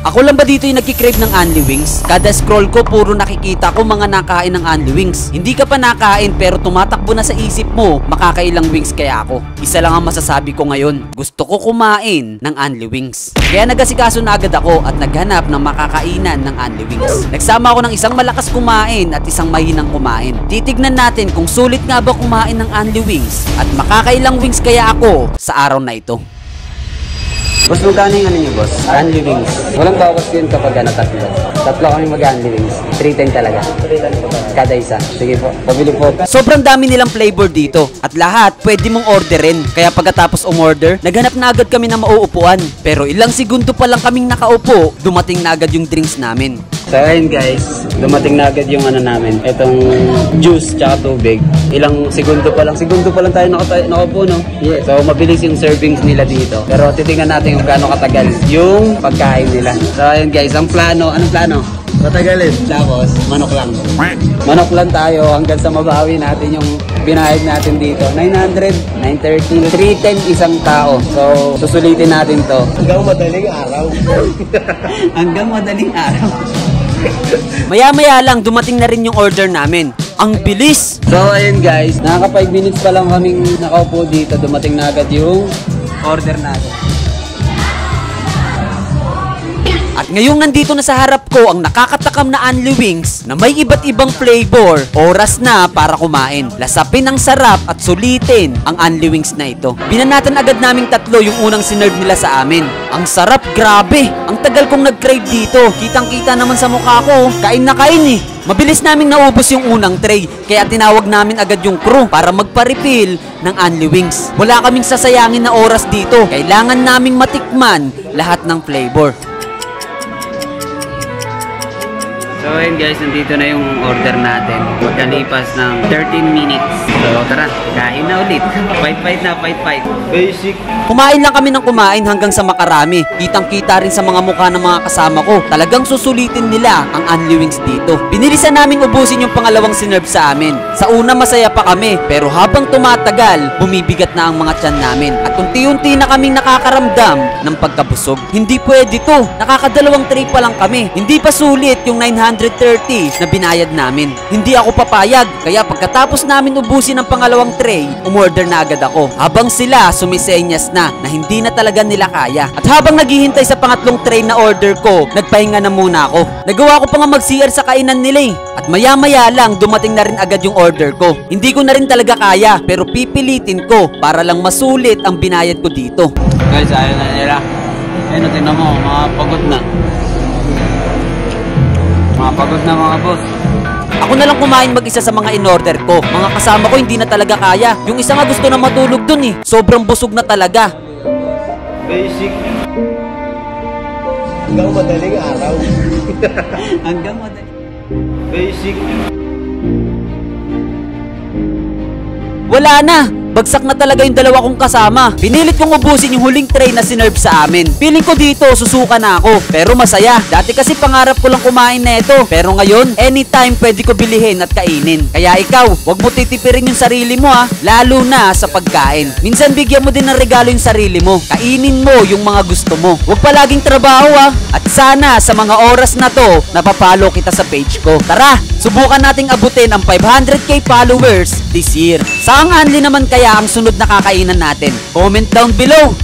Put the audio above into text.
Ako lang ba dito yung nagkikrave ng Only Wings? Kada scroll ko, puro nakikita ko mga nakain ng Only Wings. Hindi ka pa nakain pero tumatakbo na sa isip mo, makakailang wings kaya ako. Isa lang ang masasabi ko ngayon, gusto ko kumain ng Only Wings. Kaya nagasikaso na agad ako at naghanap ng makakainan ng Only Wings. Nagsama ako ng isang malakas kumain at isang mahinang kumain. Titignan natin kung sulit nga ba kumain ng Only Wings at makakailang wings kaya ako sa araw na ito. Boss, magkano yung ano niyo, boss? Only Wings. Walang bawas yun kapag tatlo. Tatlo kami mag-Only Wings. 310 talaga. Kada isa. Sige po. Pabili po. Sobrang dami nilang flavor dito. At lahat, pwede mong orderin. Kaya pagkatapos umorder, naghanap na agad kami ng mauupuan. Pero ilang segundo pa lang kaming nakaupo, dumating na agad yung drinks namin. So ayun guys, dumating na agad yung ano namin. Itong juice tsaka tubig. Ilang segundo pa lang tayo nakaupo, no? Yeah. So mabilis yung servings nila dito. Pero titingnan natin kung gaano katagal yung pagkain nila. So ayun guys, ang plano, anong plano? Matagalin. Tapos, manok lang. Manok lang tayo hanggang sa mabawi natin yung binayad natin dito. 900, 930, 310 isang tao. So, susulitin natin to. Hanggang madaling araw. Hanggang madaling araw. Maya-maya lang, dumating na rin yung order namin. Ang bilis! So, ayun guys, nakaka 5 minutes pa lang kaming nakaupo dito. Dumating na agad yung order natin. At ngayong nandito na sa harap ko ang nakakatakam na Only Wings na may iba't ibang flavor, oras na para kumain. Lasapin ang sarap at sulitin ang Only Wings na ito. Binanatan agad naming tatlo yung unang sinerve nila sa amin. Ang sarap, grabe! Ang tagal kong nag-crave dito. Kitang-kita naman sa mukha ko, kain na kain eh. Mabilis naming naubos yung unang tray, kaya tinawag namin agad yung crew para magpa-refill ng Only Wings. Wala kaming sasayangin na oras dito. Kailangan naming matikman lahat ng flavor. So ayun guys, nandito na yung order natin. Magkalipas ng 13 minutes. So tara, kain na ulit. Fight na, fight. Basic. Kumain lang kami ng kumain hanggang sa makarami. Kitang-kita rin sa mga mukha ng mga kasama ko. Talagang susulitin nila ang Only Wings dito. Binilisan naming ubusin yung pangalawang sinerve sa amin. Sa una masaya pa kami, pero habang tumatagal, bumibigat na ang mga tiyan namin. At unti-unti na kaming nakakaramdam ng pagkabusog. Hindi pwede to. Nakakadalawang tray pa lang kami. Hindi pa sulit yung 930 na binayad namin. Hindi ako papayag, kaya pagkatapos namin ubusin ang pangalawang tray, umorder na agad ako. Habang sila sumisenyas na hindi na talaga nila kaya. At habang naghihintay sa pangatlong tray na order ko, nagpahinga na muna ako. Nagawa ko pa nga mag-CR sa kainan nila eh. At maya-maya lang dumating na rin agad yung order ko. Hindi ko na rin talaga kaya, pero pipilitin ko para lang masulit ang binayad ko dito. Guys, ayaw na nila. Ayun, tingnan mo, mga pagod na. Mapagod na mga boss. Ako na lang kumain mag-isa sa mga in-order ko. Mga kasama ko hindi na talaga kaya. Yung isa nga gusto na matulog dun eh. Sobrang busog na talaga. Basic. Hanggang madaling araw. Hanggang madaling. Basic. Wala na! Bagsak na talaga yung dalawa kong kasama. Pinilit kong ubusin yung huling tray na sinerve sa amin. Feeling ko dito, susuka na ako. Pero masaya. Dati kasi pangarap ko lang kumain na ito. Pero ngayon, anytime pwede ko bilihin at kainin. Kaya ikaw, wag mo titipirin yung sarili mo ha. Lalo na sa pagkain. Minsan bigyan mo din ng regalo yung sarili mo. Kainin mo yung mga gusto mo. Wag palaging trabaho ha. At sana sa mga oras na to, napapalo kita sa page ko. Tara, subukan nating abutin ang 500k followers this year. Saang Only naman kaya ang sunod na kakainan natin? Comment down below.